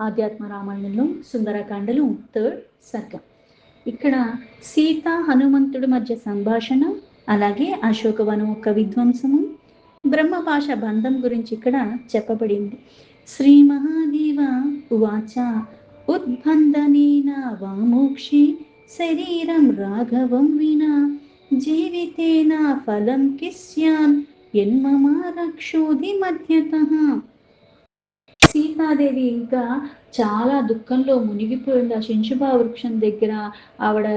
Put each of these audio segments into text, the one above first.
ఆధ్యాత్మ రామాయణంలో సుందరకాండలు 3rd సర్గం. ఇక్కడ సీత హనుమంతుడి మధ్య సంభాషణ, అలాగే అశోకవనం యొక్క విధ్వంసము, బ్రహ్మ భాష బంధం గురించి ఇక్కడ చెప్పబడింది. శ్రీ మహాదేవ ఉవాచ ఉద్బంధనేన వామోక్షి శరీరం రాఘవం వినా జీవితేన ఫలం కిస్యాన్ యన్మమ రక్షోధి మధ్యతః. సీతాదేవి ఇంకా చాలా దుఃఖంలో మునిగిపోయింది. ఆ శంశుభా వృక్షం దగ్గర ఆవిడ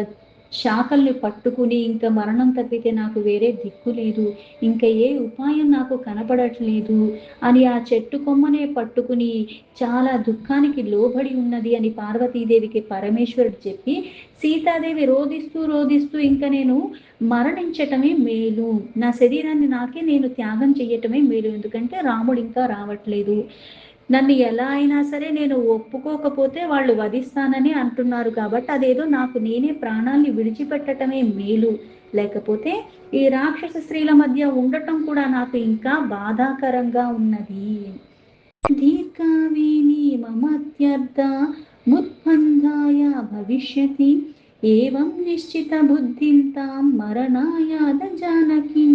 శాఖల్ని పట్టుకుని ఇంకా మరణం తప్పితే నాకు వేరే దిక్కు లేదు, ఇంకా ఏ ఉపాయం నాకు కనపడట్లేదు అని ఆ చెట్టు కొమ్మనే పట్టుకుని చాలా దుఃఖానికి లోబడి ఉన్నది అని పార్వతీదేవికి పరమేశ్వరుడు చెప్పి, సీతాదేవి రోధిస్తూ రోధిస్తూ ఇంకా నేను మరణించటమే మేలు, నా శరీరాన్ని నాకే నేను త్యాగం చెయ్యటమే మేలు, ఎందుకంటే రాముడు ఇంకా రావట్లేదు, నన్ను ఎలా అయినా సరే నేను ఒప్పుకోకపోతే వాళ్ళు వధిస్తానని అంటున్నారు, కాబట్టి అదేదో నాకు నేనే ప్రాణాన్ని విడిచిపెట్టటమే మేలు, లేకపోతే ఈ రాక్షస స్త్రీల మధ్య ఉండటం కూడా నాకు ఇంకా బాధాకరంగా ఉన్నది. దీర్ఘావేని మమత్యర్థ ముద్బంధాయ భవిష్యతి ఏవం నిశ్చిత బుద్ధింతాం మరణాయాద జానకి.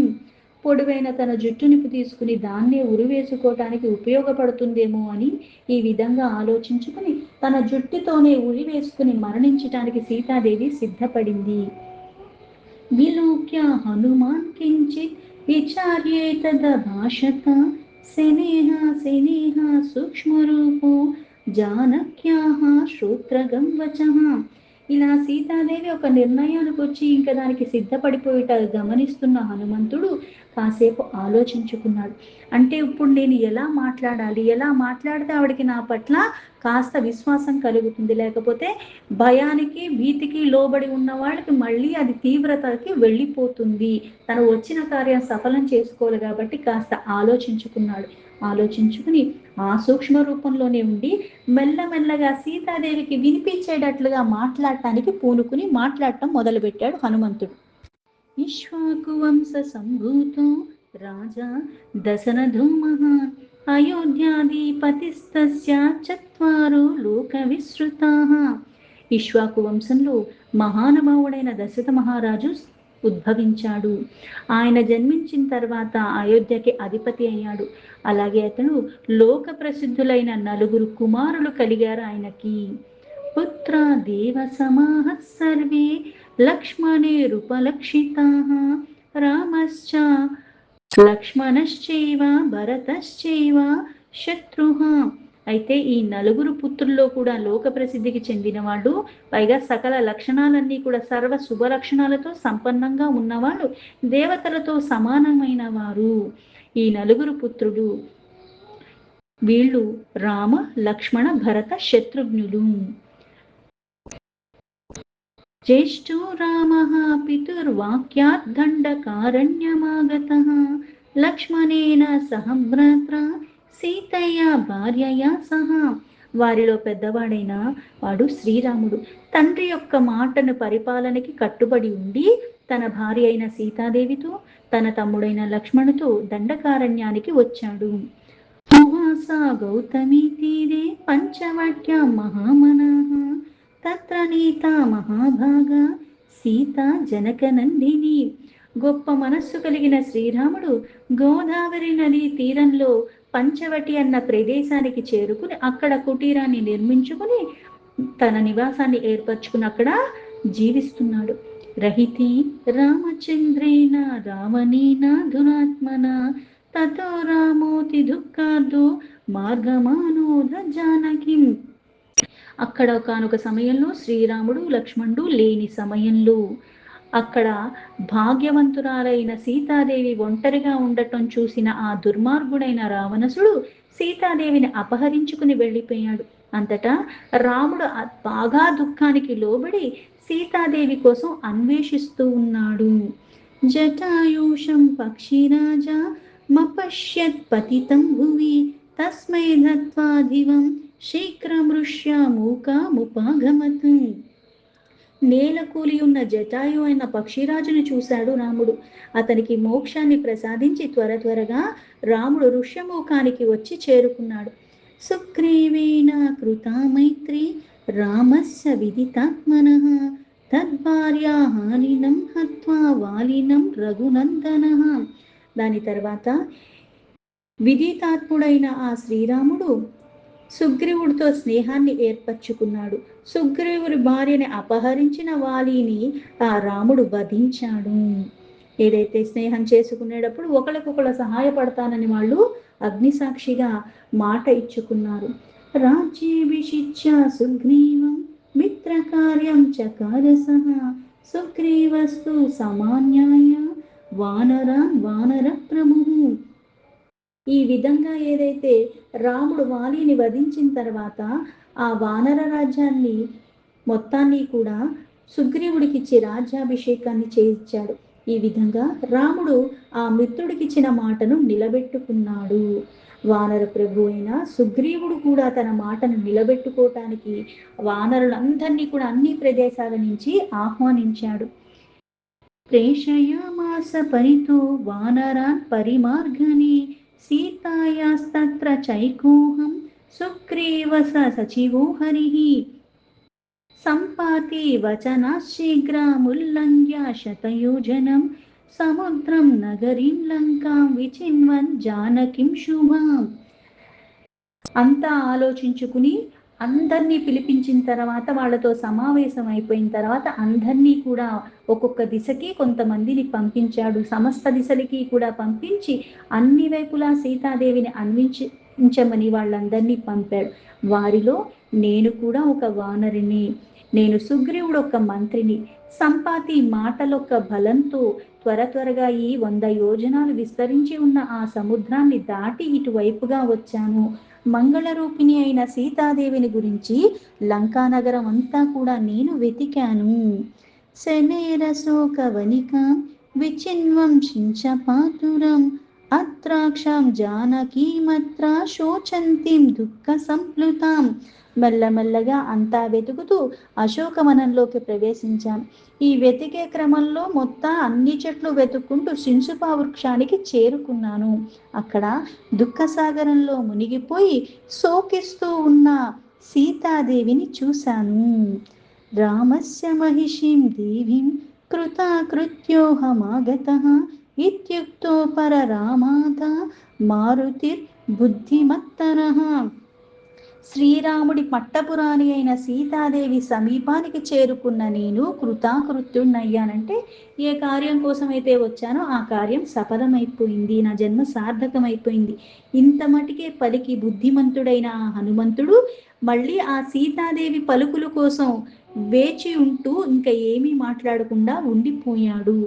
పొడవైన తన జుట్టునిపు తీసుకుని దాన్నే ఉరివేసుకోవటానికి ఉపయోగపడుతుందేమో అని ఈ విధంగా ఆలోచించుకుని తన జుట్టుతోనే ఉరివేసుకుని మరణించటానికి సీతాదేవి సిద్ధపడింది. విలోక్య హనుమాన్ కించిత్ విచార్యేతద భాషత శనేహ శనేహ సూక్ష్మరూపో జానక్యాః శ్రోత్రగం వచః. ఇలా సీతాదేవి ఒక నిర్ణయానికి వచ్చి ఇంకా దానికి సిద్ధపడిపోయేట గమనిస్తున్న హనుమంతుడు కాసేపు ఆలోచించుకున్నాడు. అంటే ఇప్పుడు నేను ఎలా మాట్లాడాలి, ఎలా మాట్లాడితే ఆవిడకి నా పట్ల కాస్త విశ్వాసం కలుగుతుంది, లేకపోతే భయానికి భీతికి లోబడి ఉన్న వాళ్ళకి మళ్ళీ అది తీవ్రతకి వెళ్ళిపోతుంది, తను వచ్చిన కార్యం సఫలం చేసుకోవాలి కాబట్టి కాస్త ఆలోచించుకున్నాడు. ఆలోచించుకుని ఆ సూక్ష్మ రూపంలోనే ఉండి మెల్లమెల్లగా సీతాదేవికి వినిపించేటట్లుగా మాట్లాడటానికి పూనుకుని మాట్లాడటం మొదలుపెట్టాడు హనుమంతుడు. ఇక్ష్వాకు వంశ సంభూతో రాజా దశరథో మహాన్ అయోధ్యాధిపతిస్తస్య చత్వారో లోక విశ్రుతాః. ఇక్ష్వాకు వంశంలో మహానుభావుడైన దశరథ మహారాజు ఉద్భవించాడు. ఆయన జన్మించిన తర్వాత అయోధ్యకి అధిపతి అయ్యాడు. అలాగే అతను లోక ప్రసిద్ధులైన 4 కుమారులు కలిగారు ఆయనకి. పుత్ర దేవ సమాహ సర్వే లక్ష్మణేరుపలక్షితాః రామశ్చ లక్ష్మణశ్చైవ భరతశ్చైవ శత్రుః. అయితే ఈ 4 పుత్రుల్లో కూడా లోక ప్రసిద్ధికి చెందినవాడు, పైగా సకల లక్షణాలన్నీ కూడా సర్వ శుభ లక్షణాలతో సంపన్నంగా ఉన్నవాడు, దేవతలతో సమానమైన వారు ఈ 4 పుత్రుడు. వీళ్ళు రామ లక్ష్మణ భరత శత్రుఘ్నులు. జ్యేష్ఠో రామః పితుర్వాక్యాత్ దండకారణ్యమాగతః లక్ష్మణేన సహ భ్రాత్రా సీతయ్య భార్యయా సహా. వారిలో పెద్దవాడైన వాడు శ్రీరాముడు. తండ్రి యొక్క మాటను పరిపాలనకి కట్టుబడి ఉండి తన భార్య అయిన సీతాదేవితో తన తమ్ముడైన లక్ష్మణుతో దండకారణ్యానికి వచ్చాడు. ఉవాస గౌతమీ తీరే పంచవట్య మహామనాః తత్ర నీత మహాభాగా సీత జనకనందిని. గొప్ప మనస్సు కలిగిన శ్రీరాముడు గోదావరి నది తీరంలో పంచవటి అన్న ప్రదేశానికి చేరుకుని అక్కడ కుటీరాన్ని నిర్మించుకుని తన నివాసాన్ని ఏర్పరచుకుని అక్కడ జీవిస్తున్నాడు. రహితి రామచంద్రేణ రావణేన దురాత్మన తతో రామోతి దుఃఖార్దో మార్గమానోధ జానకి. అక్కడ ఒకానొక సమయంలో శ్రీరాముడు లక్ష్మణుడు లేని సమయంలో అక్కడ భాగ్యవంతురాలైన సీతాదేవి ఒంటరిగా ఉండటం చూసిన ఆ దుర్మార్గుడైన రావణసుడు సీతాదేవిని అపహరించుకుని వెళ్ళిపోయాడు. అంతటా రాముడు బాగా దుఃఖానికి లోబడి సీతాదేవి కోసం అన్వేషిస్తూ ఉన్నాడు. జటాయూషం పక్షిరాజా మపశ్యత్ పతితం భువి తస్మై దత్వా దివం శీఘ్రమృష్య మూకాముపాగమతు. నేల కూలి ఉన్న జటాయు అయిన పక్షిరాజును చూశాడు రాముడు. అతనికి మోక్షాన్ని ప్రసాదించి త్వరగా రాముడు ఋష్యమూకానికి వచ్చి చేరుకున్నాడు. సుగ్రీవేణ కృతా మైత్రీ రామస్య విదితాత్మనః తద్భార్యా హానినం హత్వా వాలినం రఘునందనః. దాని తర్వాత విదితాత్ముడైన ఆ శ్రీరాముడు సుగ్రీవుడితో స్నేహాన్ని ఏర్పరచుకున్నాడు. సుగ్రీవుడి భార్యని అపహరించిన వాలిని ఆ రాముడు వధించాడు. ఏదైతే స్నేహం చేసుకునేటప్పుడు ఒకరికొకరు సహాయపడతానని వాళ్ళు అగ్నిసాక్షిగా మాట ఇచ్చుకున్నారు. రాజ్యేభిషిచ్య సుగ్రీవం మిత్రకార్యం చకారసః సుగ్రీవస్తు సమాన్యాయ వానర ప్రభుః. ఈ విధంగా ఏదైతే రాముడు వాలిని వధించిన తర్వాత ఆ వానర రాజ్యాన్ని మొత్తాన్ని కూడా సుగ్రీవుడికిచ్చి రాజ్యాభిషేకాన్ని చేయించాడు. ఈ విధంగా రాముడు ఆ మిత్రుడికిచ్చిన మాటను నిలబెట్టుకున్నాడు. వానర ప్రభు అయిన సుగ్రీవుడు కూడా తన మాటను నిలబెట్టుకోవటానికి వానరులందరినీ కూడా అన్ని ప్రదేశాల నుంచి ఆహ్వానించాడు. ప్రేషయామాస పరితో వానరాన్ పరిమార్గణి సీతాయాస్తత్ర చైకోహం సుగ్రీవస సచివో హరిః సంపాతి వచనా శీఘ్రముల్లంఘ్య శతయోజనం సముద్రం నగరీం లంకాం విచిన్వన్ జానకిం శుభాం. అంతా ఆలోచించుకుని అందరినీ పిలిపించిన తర్వాత వాళ్ళతో సమావేశం అయిపోయిన తర్వాత అందరినీ కూడా ఒక్కొక్క దిశకి కొంతమందిని పంపించాడు. సమస్త దిశలకి కూడా పంపించి అన్ని వైపులా సీతాదేవిని అన్వించమని వాళ్ళందరినీ పంపాడు. వారిలో నేను కూడా ఒక వానరిని, నేను సుగ్రీవుడు ఒక మంత్రిని. సంపాతి మాటలొక్క బలంతో త్వరగా ఈ 100 యోజనాలు విస్తరించి ఉన్న ఆ సముద్రాన్ని దాటి ఇటువైపుగా వచ్చాను. మంగళరూపిణి అయిన సీతాదేవిని గురించి లంకానగరం అంతా కూడా నేను వెతికాను. శనేరశోక వనికాం విచిన్వం శించపాతురం అత్రాక్షాం జానకీమత్ర శోచంతిం దుఃఖ సంప్లుతాం. మెల్లమెల్లగా అంతా వెతుకుతూ అశోకవనంలోకి ప్రవేశించాం. ఈ వెతికే క్రమంలో మొత్తం అన్ని చెట్లు వెతుక్కుంటూ శింశుపా వృక్షానికి చేరుకున్నాను. అక్కడ దుఃఖసాగరంలో మునిగిపోయి శోకిస్తూ ఉన్న సీతాదేవిని చూశాను. రామస్య మహిషీం దేవీం కృతాకృత్యోహమాగతః ఇత్యుక్తో పరరామాత మారుతిర్ బుద్ధిమత్తరః. శ్రీరాముడి పట్టపురాణి అయిన సీతాదేవి సమీపానికి చేరుకున్న నేను కృతాకృత్యుణ్ణయ్యానంటే ఏ కార్యం కోసమైతే వచ్చానో ఆ కార్యం సఫలమైపోయింది, నా జన్మ సార్థకమైపోయింది. ఇంత మటుకే పలికి బుద్ధిమంతుడైన ఆ హనుమంతుడు మళ్ళీ ఆ సీతాదేవి పలుకుల కోసం వేచి ఉంటూ ఇంకా ఏమీ మాట్లాడకుండా ఉండిపోయాడు.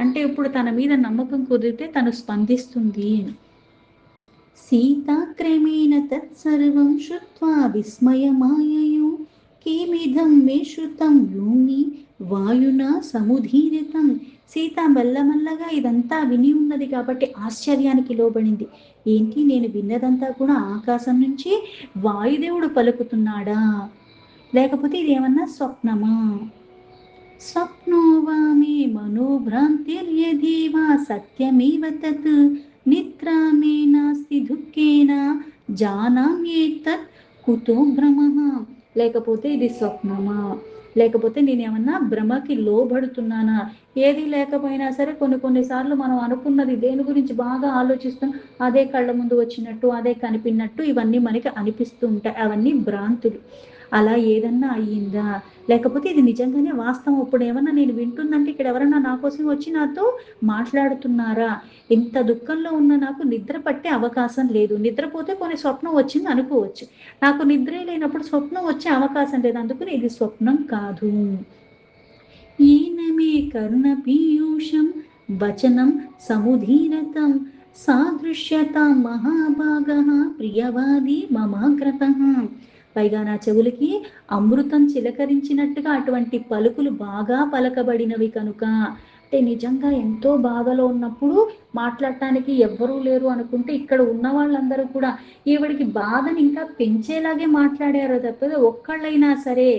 అంటే ఇప్పుడు తన మీద నమ్మకం కుదిరితే తను స్పందిస్తుంది. సీతా క్రమేణ తత్సర్వం శ్రుత్వా విస్మయమాయయో కిమిదం మే శ్రుతం యోని వాయునా సముదీరితం. సీత మెల్లమెల్లగా ఇదంతా విని ఉన్నది కాబట్టి ఆశ్చర్యానికి లోబడింది. ఏంటి, నేను విన్నదంతా కూడా ఆకాశం నుంచి వాయుదేవుడు పలుకుతున్నాడా, లేకపోతే ఇదేమన్నా స్వప్నమా? స్వప్నో వా మే మనోభ్రాంతిర్యధి వా సత్యమేవ తత్ నిద్రా మే నాస్తి దుఃఖేన జానామ్యేతత్ కుతో భ్రమః. లేకపోతే ఇది స్వప్నమా, లేకపోతే నేనేమన్నా భ్రమకి లోబడుతున్నానా? ఏది లేకపోయినా సరే కొన్నిసార్లు మనం అనుకున్నది దేని గురించి బాగా ఆలోచిస్తాం, అదే కళ్ళ ముందు వచ్చినట్టు, అదే కనిపినట్టు ఇవన్నీ మనకి అనిపిస్తూ ఉంటాయి. అవన్నీ భ్రాంతులు. అలా ఏదన్నా అయ్యిందా, లేకపోతే ఇది నిజంగానే వాస్తవం, ఇప్పుడు ఏమన్నా నేను వింటుందంటే ఇక్కడ ఎవరన్నా నా కోసం వచ్చి నాతో మాట్లాడుతున్నారా? ఇంత దుఃఖంలో ఉన్న నాకు నిద్ర పట్టే అవకాశం లేదు. నిద్రపోతే కొన్ని స్వప్నం వచ్చింది అనుకోవచ్చు, నాకు నిద్రే లేనప్పుడు స్వప్నం వచ్చే అవకాశం లేదు. అందుకని ఇది స్వప్నం కాదు. ఈనమే కర్ణ పీయూషం వచనం సముధీరతం సాదృశ్యత మహాభాగః ప్రియవాది మమాగ్రతః. పైగా నా చెవులకి అమృతం చిలకరించినట్టుగా అటువంటి పలుకులు బాగా పలకబడినవి కనుక, అంటే నిజంగా ఎంతో బాధలో ఉన్నప్పుడు మాట్లాడటానికి ఎవ్వరూ లేరు అనుకుంటే ఇక్కడ ఉన్న వాళ్ళందరూ కూడా ఈవిడికి బాధని ఇంకా పెంచేలాగే మాట్లాడారో తప్పదు ఒక్కళ్ళైనా సరే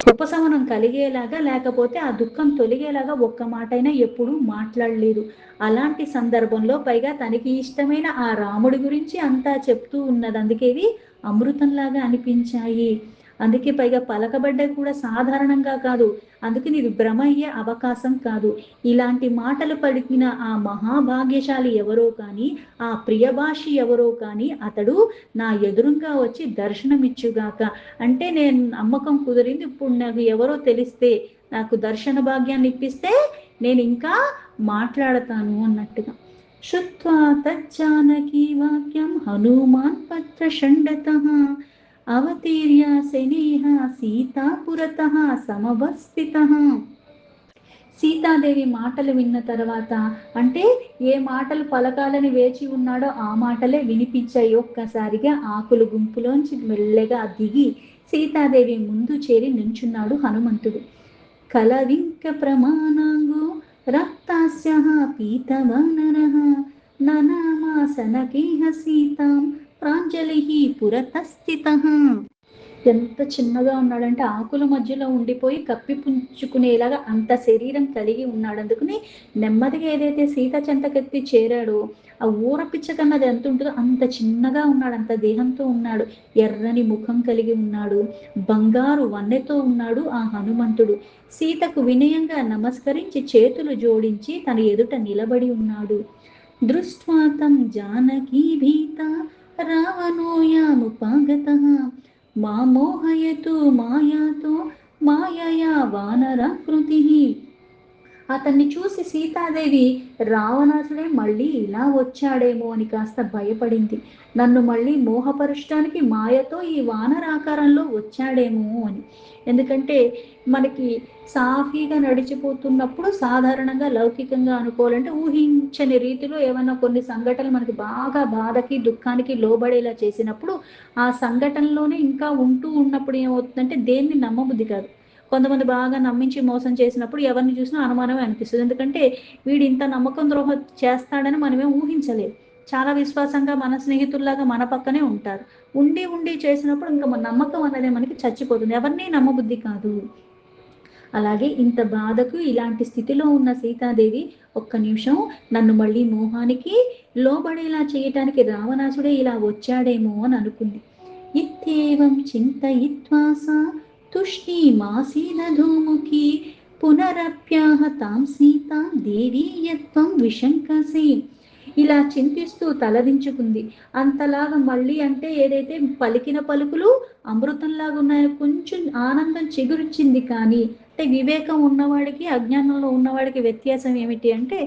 ఉపశమనం కలిగేలాగా, లేకపోతే ఆ దుఃఖం తొలగేలాగా ఒక్క మాటైనా ఎప్పుడూ మాట్లాడలేదు. అలాంటి సందర్భంలో పైగా తనకి ఇష్టమైన ఆ రాముడి గురించి అంతా చెప్తూ ఉన్నది. అందుకే ఇది అమృతంలాగా అనిపించాయి. అందుకే పైగా పలకబడ్డవి కూడా సాధారణంగా కాదు. అందుకని ఇది భ్రమ అయ్యే అవకాశం కాదు. ఇలాంటి మాటలు పలికిన ఆ మహాభాగ్యశాలి ఎవరో కానీ, ఆ ప్రియభాషి ఎవరో కానీ అతడు నా ఎదురుంగా వచ్చి దర్శనమిచ్చుగాక. అంటే నేను నమ్మకం కుదిరింది. ఇప్పుడు నాకు ఎవరో తెలిస్తే, నాకు దర్శన భాగ్యాన్ని ఇప్పిస్తే నేను ఇంకా మాట్లాడతాను అన్నట్టుగా. శ్రుత్వా తజ్జానకీ వాక్యం హనుమాన్ పత్రషండతః అవతీర్య శనేహ సీతాపురతః సమవస్థితః. సీతాదేవి మాటలు విన్న తర్వాత, అంటే ఏ మాటలు పలకాలని వేచి ఉన్నాడో ఆ మాటలే వినిపించాయి. ఒక్కసారిగా ఆకులు గుంపులోంచి మెల్లగా దిగి సీతాదేవి ముందు చేరి నించున్నాడు హనుమంతుడు. కలవింక ప్రమాణాంగో రక్తాస్య పీతవానరః ననామాసనకేహ సీతాం ప్రాంజలి పురతస్థితః. ఎంత చిన్నగా ఉన్నాడంటే ఆకుల మధ్యలో ఉండిపోయి కప్పిపుంచుకునేలాగా అంత శరీరం కలిగి ఉన్నాడు. అందుకని నెమ్మదిగా ఏదైతే సీత చెంతకెత్తి చేరాడో ఆ ఊరపిచ్చ కన్నది ఎంత ఉంటుందో అంత చిన్నగా ఉన్నాడు, అంత దేహంతో ఉన్నాడు. ఎర్రని ముఖం కలిగి ఉన్నాడు, బంగారు వన్నెతో ఉన్నాడు ఆ హనుమంతుడు. సీతకు వినయంగా నమస్కరించి చేతులు జోడించి తన ఎదుట నిలబడి ఉన్నాడు. దృష్ట్వాతం జానకీ భీత రావణోయాముపాగతః మామోహయతు మాయాతో మాయయా వానరాకృతి. అతన్ని చూసి సీతాదేవి రావణాసుడే మళ్ళీ ఇలా వచ్చాడేమో అని కాస్త భయపడింది. నన్ను మళ్ళీ మోహపరచడానికి మాయతో ఈ వానరాకారంలో వచ్చాడేమో అని. ఎందుకంటే మనకి సాఫీగా నడిచిపోతున్నప్పుడు సాధారణంగా లౌకికంగా అనుకోవాలంటే ఊహించని రీతిలో ఏమైనా కొన్ని సంఘటనలు మనకి బాగా బాధకి దుఃఖానికి లోబడేలా చేసినప్పుడు ఆ సంఘటనలోనే ఇంకా ఉంటూ ఉన్నప్పుడు ఏమవుతుందంటే దేన్ని నమ్మబుద్ధి కాదు. కొంతమంది బాగా నమ్మించి మోసం చేసినప్పుడు ఎవరిని చూసినా అనుమానమే అనిపిస్తుంది. ఎందుకంటే వీడు ఇంత నమ్మకం ద్రోహం చేస్తాడని మనమే ఊహించలేదు. చాలా విశ్వాసంగా మన స్నేహితుల్లాగా మన పక్కనే ఉంటారు. ఉండి ఉండి చేసినప్పుడు ఇంకా మన నమ్మకం అనేది మనకి చచ్చిపోతుంది. ఎవరిని నమ్మబుద్ధి కాదు. అలాగే ఇంత బాధకు ఇలాంటి స్థితిలో ఉన్న సీతాదేవి ఒక్క నిమిషం నన్ను మళ్ళీ మోహానికి లోబడేలా చేయటానికి రావణాసుడే ఇలా వచ్చాడేమో అని అనుకుంది. ఇత్యేవం చింతయిత్వా సా తుష్ణీమాసీదధూముఖీ పునరప్యాహ తాం సీతాం దేవీ యత్వం విశంకసి. ఇలా చింతిస్తూ తలదించుకుంది. అంతలాగా మళ్ళీ అంటే ఏదైతే పలికిన పలుకులు అమృతంలాగా ఉన్నాయో కొంచెం ఆనందం చిగురించింది. కానీ అంటే వివేకం ఉన్నవాడికి అజ్ఞానంలో ఉన్నవాడికి వ్యత్యాసం ఏమిటి అంటే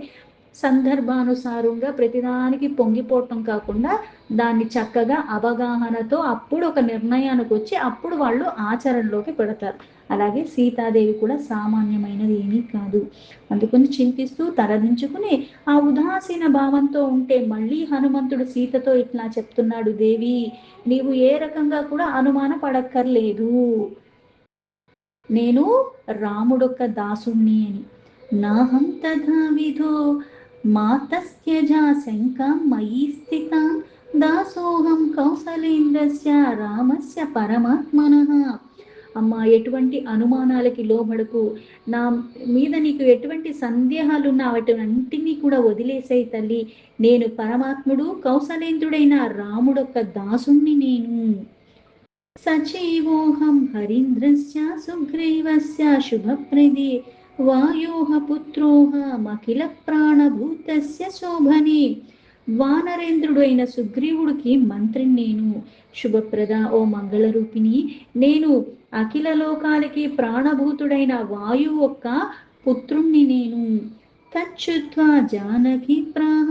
సందర్భానుసారంగా ప్రతిదానికి పొంగిపోవటం కాకుండా దాన్ని చక్కగా అవగాహనతో అప్పుడు ఒక నిర్ణయానికి వచ్చి అప్పుడు వాళ్ళు ఆచరణలోకి పెడతారు. అలాగే సీతాదేవి కూడా సామాన్యమైనది ఏమీ కాదు. అందుకని చింతిస్తూ తలదించుకుని ఆ ఉదాసీన భావంతో ఉంటే మళ్ళీ హనుమంతుడు సీతతో ఇట్లా చెప్తున్నాడు, దేవి నీవు ఏ రకంగా కూడా అనుమాన పడక్కర్లేదు. నేను రాముడొక్క దాసుణ్ణి అని. నాహం తథా విధో మాతస్త్యజా శంకాం మయీ స్థితాం దాసోహం కౌసలేంద్రస్య రామస్య పరమాత్మనః. అమ్మా ఎటువంటి అనుమానాలకి లోబడకు, నా మీద నీకు ఎటువంటి సందేహాలున్నా వాటినంటినీ కూడా వదిలేసేయి తల్లి. నేను పరమాత్ముడు కౌసలేంద్రుడైన రాముడొక్క దాసుణ్ణి నేను. సచైవోహం హరీంద్రస్య సుగ్రీవస్య శుభప్రదే వాయోః పుత్రోహమఖిల ప్రాణభూతస్య శోభనే. వానరేంద్రుడు అయిన సుగ్రీవుడికి మంత్రిని నేను. శుభప్రద ఓ మంగళరూపిణి, నేను అఖిల లోకాలకి ప్రాణభూతుడైన వాయువు ఒక్క పుత్రుణ్ణి నేను. తచ్చుత్వా జానకి ప్రాహ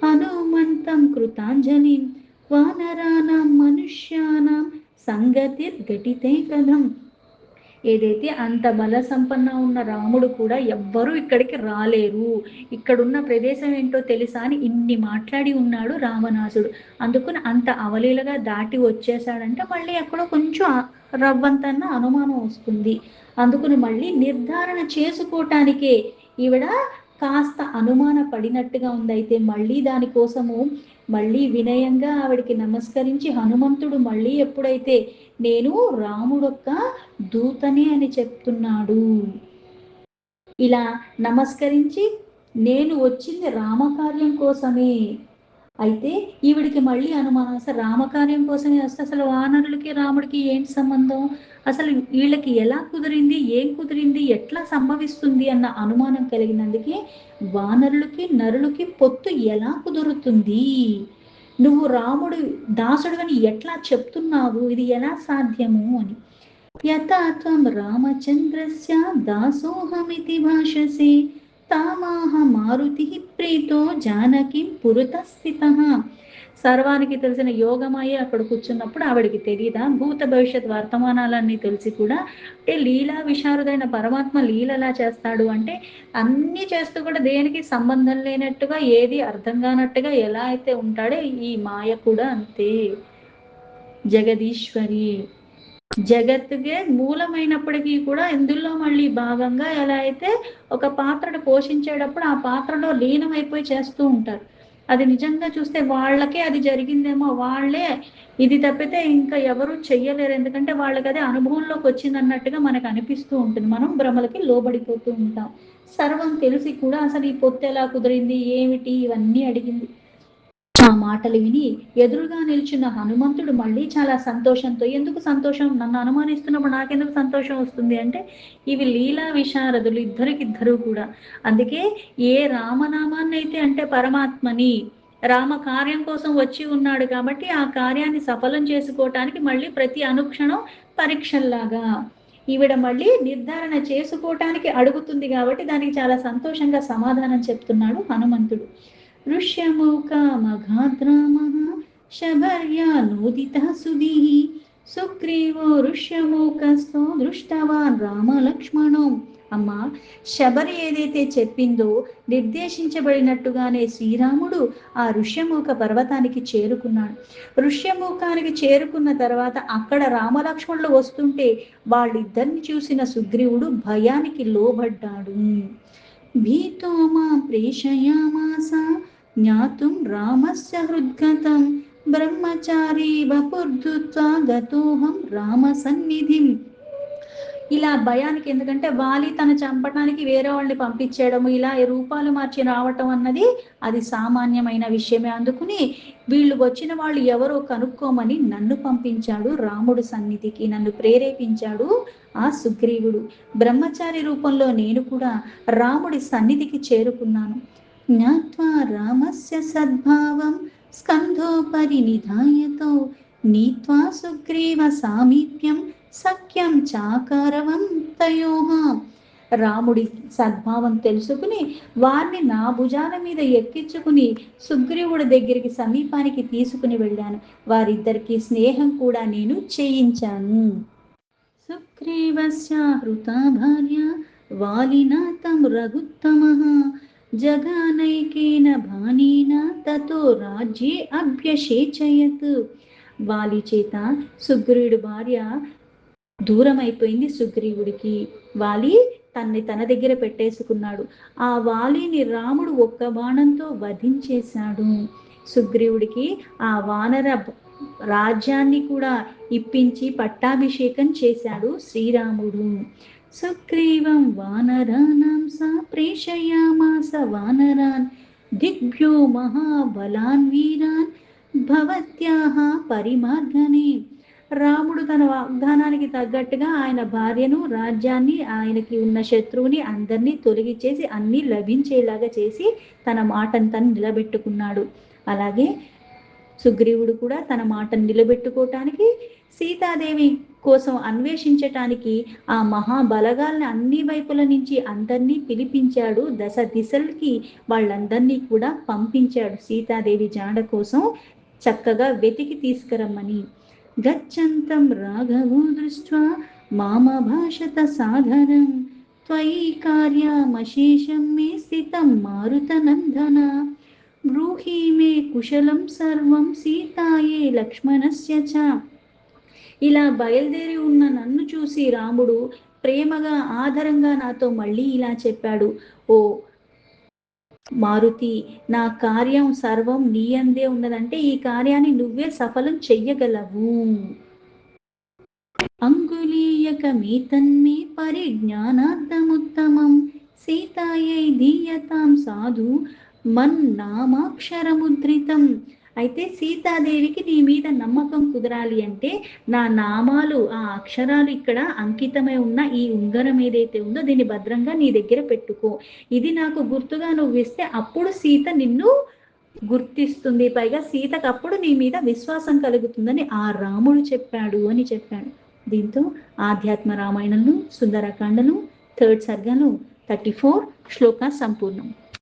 హనుమంతం కృతాంజలిం వానరాణం మనుష్యానాం సంగతిర్ఘటితే కథం. ఏదైతే అంత బల సంపన్న ఉన్న రాముడు కూడా ఎవ్వరూ ఇక్కడికి రాలేరు, ఇక్కడున్న ప్రదేశం ఏంటో తెలుసా అని ఇన్ని మాట్లాడి ఉన్నాడు రావణాసుడు. అందుకని అంత అవలీలగా దాటి వచ్చేసాడంటే మళ్ళీ ఎక్కడో కొంచెం రవ్వంతన్న అనుమానం వస్తుంది. అందుకని మళ్ళీ నిర్ధారణ చేసుకోవటానికే ఈవిడ కాస్త అనుమాన పడినట్టుగా ఉంది. అయితే మళ్ళీ దానికోసము మళ్ళీ వినయంగా ఆవిడికి నమస్కరించి హనుమంతుడు మళ్ళీ ఎప్పుడైతే నేను రాముడొక్క దూతనే అని చెప్తున్నాడు, ఇలా నమస్కరించి నేను వచ్చింది రామకార్యం కోసమే, అయితే ఈవిడికి మళ్ళీ అనుమానం, అసలు రామకార్యం కోసమే వస్తే అసలు వానరులకి రాముడికి ఏంటి సంబంధం, అసలు వీళ్ళకి ఎలా కుదిరింది, ఏం కుదిరింది, ఎట్లా సంభవిస్తుంది అన్న అనుమానం కలిగినందుకే వానరులకి నరులకి పొత్తు ఎలా కుదురుతుంది, నువ్వు రాముడు దాసుడువని ఎట్లా చెప్తున్నావు, ఇది ఎలా సాధ్యము అని. యథా త్వం రామచంద్రస్య దాసోహమితి భాషసే తామాహ మారుతి ప్రీతో జానకి పురత స్థితః. సర్వానికి తెలిసిన యోగమాయ అక్కడ కూర్చున్నప్పుడు ఆవిడికి తెలియదా భూత భవిష్యత్ వర్తమానాలన్నీ తెలిసి కూడా, అంటే లీలా విశారదైన పరమాత్మ లీలలా చేస్తాడు అంటే అన్నీ చేస్తూ కూడా దేనికి సంబంధం లేనట్టుగా, ఏది అర్థం కానట్టుగా ఎలా అయితే ఉంటాడో ఈ మాయ కూడా అంతే. జగదీశ్వరి, జగత్తుకే మూలమైనప్పటికీ కూడా ఇందులో మళ్ళీ భాగంగా ఎలా అయితే ఒక పాత్రను పోషించేటప్పుడు ఆ పాత్రలో లీనమైపోయి చేస్తూ ఉంటారు. అది నిజంగా చూస్తే వాళ్ళకే అది జరిగిందేమో, వాళ్ళే ఇది తప్పితే ఇంకా ఎవరు చెయ్యలేరు, ఎందుకంటే వాళ్ళకి అదే అనుభవంలోకి వచ్చింది అన్నట్టుగా మనకు అనిపిస్తూ ఉంటుంది. మనం భ్రమలకి లోబడిపోతూ ఉంటాం. సర్వం తెలిసి కూడా అసలు ఈ పొత్తు ఎలా కుదిరింది, ఏమిటి, ఇవన్నీ అడిగింది. ఆ మాటలు విని ఎదురుగా నిల్చున్న హనుమంతుడు మళ్ళీ చాలా సంతోషంతో, ఎందుకు సంతోషం, నన్ను అనుమానిస్తున్నప్పుడు నాకెందుకు సంతోషం వస్తుంది అంటే, ఇవి లీలా విశారదులు ఇద్దరికిద్దరు కూడా. అందుకే ఏ రామనామాన్ని అయితే అంటే పరమాత్మని రామ కార్యం కోసం వచ్చి ఉన్నాడు కాబట్టి ఆ కార్యాన్ని సఫలం చేసుకోవటానికి మళ్ళీ ప్రతి అనుక్షణం పరీక్షల్లాగా ఈవిడ మళ్ళీ నిర్ధారణ చేసుకోవటానికి అడుగుతుంది కాబట్టి దానికి చాలా సంతోషంగా సమాధానం చెప్తున్నాడు హనుమంతుడు. ఋష్యమూకమఘాద్రామः శబర్యానోదితः సుధీః సుగ్రీవో ఋష్యమూకస్థో దృష్టవాన్ రామలక్ష్మణో. అమ్మ, శబరి ఏదైతే చెప్పిందో నిర్దేశించబడినట్టుగానే శ్రీరాముడు ఆ ఋష్యమూక పర్వతానికి చేరుకున్నాడు. ఋష్యమూకానికి చేరుకున్న తర్వాత అక్కడ రామలక్ష్మణులు వస్తుంటే వాళ్ళిద్దరిని చూసిన సుగ్రీవుడు భయానికి లోబడ్డాడు. భీతో మాం ప్రేషయామాస జ్ఞాతుం రామస్య హృద్గతం బ్రహ్మచారీ వపుర్ధృత్వా గతోహం రామ సన్నిధిం. ఇలా భయానికి, ఎందుకంటే వాలి తను చంపడానికి వేరే వాళ్ళని పంపించేయడము, ఇలా రూపాలు మార్చి రావటం అన్నది అది సామాన్యమైన విషయమే. అందుకుని వీళ్ళు వచ్చిన వాళ్ళు ఎవరో కనుక్కోమని నన్ను పంపించాడు రాముడు సన్నిధికి, నన్ను ప్రేరేపించాడు ఆ సుగ్రీవుడు. బ్రహ్మచారి రూపంలో నేను కూడా రాముడి సన్నిధికి చేరుకున్నాను. జ్ఞాత్వా రామస్య సద్భావం స్కంధోపరి నిధాయతో నీత్వా సుగ్రీవ సామీప్యం సఖ్యం చాకరవం తయోహ. రాముడి సద్భావం తెలుసుకుని వారిని నా భుజాల మీద ఎక్కించుకుని సుగ్రీవుడి దగ్గరికి సమీపానికి తీసుకుని వెళ్ళాను. వారిద్దరికి స్నేహం కూడా నేను చేయించాను. సుగ్రీవస్య హృతా భార్య వాలినా తం రఘుత్తమః జగానైకేన బాణేన తతో రాజ్యే అభ్యషేచయత్. వాలి చేత సుగ్రీవుడి భార్య దూరం అయిపోయింది సుగ్రీవుడికి. వాలి తన్ని తన దగ్గర పెట్టేసుకున్నాడు. ఆ వాలిని రాముడు ఒక్క బాణంతో వధించేశాడు. సుగ్రీవుడికి ఆ వానర రాజ్యాన్ని కూడా ఇప్పించి పట్టాభిషేకం చేశాడు శ్రీరాముడు. సుగ్రీవం వానరాణాం సా ప్రేషయామాస వానరాన్ దిగ్భ్యో మహాబలాన్ వీరాన్ భవత్యాః పరిమార్గనే. రాముడు తన వాగ్దానానికి తగ్గట్టుగా ఆయన భార్యను, రాజ్యాన్ని, ఆయనకి ఉన్న శత్రువుని అందరినీ తొలగించేసి అన్నీ లభించేలాగా చేసి తన మాటను తను నిలబెట్టుకున్నాడు. అలాగే సుగ్రీవుడు కూడా తన మాటను నిలబెట్టుకోవటానికి, సీతాదేవి కోసం అన్వేషించటానికి ఆ మహాబలగాల్ని అన్ని వైపుల నుంచి అందరినీ పిలిపించాడు. దశ దిశలకి వాళ్ళందరినీ కూడా పంపించాడు సీతాదేవి జాడ కోసం చక్కగా వెతికి తీసుకురమ్మని. గచ్చంతం రాఘవో దృష్ట్వా మామభాషత సాదరం త్వయి కార్యమశేషం మే స్థితం మారుతనందన బ్రూహి మే కుశలం సర్వం సీతాయే లక్ష్మణస్య చ. ఇలా బయలుదేరి ఉన్న నన్ను చూసి రాముడు ప్రేమగా ఆదరంగా నాతో మళ్ళీ ఇలా చెప్పాడు, ఓ మారుతి, నా కార్యం సర్వం నీ అందే ఉన్నదంటే ఈ కార్యాన్ని నువ్వే సఫలం చెయ్యగలవు. అంగులీయకమేతన్మే పరిజ్ఞానార్థముత్తమం సీతాయై దీయతాం సాధు మన్నామాక్షరముద్రితం అయితే సీతాదేవికి నీ మీద నమ్మకం కుదరాలి అంటే నా నామాలు, ఆ అక్షరాలు ఇక్కడ అంకితమై ఉన్న ఈ ఉంగరం ఏదైతే ఉందో దీన్ని భద్రంగా నీ దగ్గర పెట్టుకో. ఇది నాకు గుర్తుగా నువ్వు ఇస్తే అప్పుడు సీత నిన్ను గుర్తిస్తుంది. పైగా సీతకు అప్పుడు నీ మీద విశ్వాసం కలుగుతుందని ఆ రాముడు చెప్పాడు అని చెప్పాడు. దీంతో ఆధ్యాత్మ రామాయణంలో సుందరకాండను థర్డ్ సర్గను 34 శ్లోక సంపూర్ణం.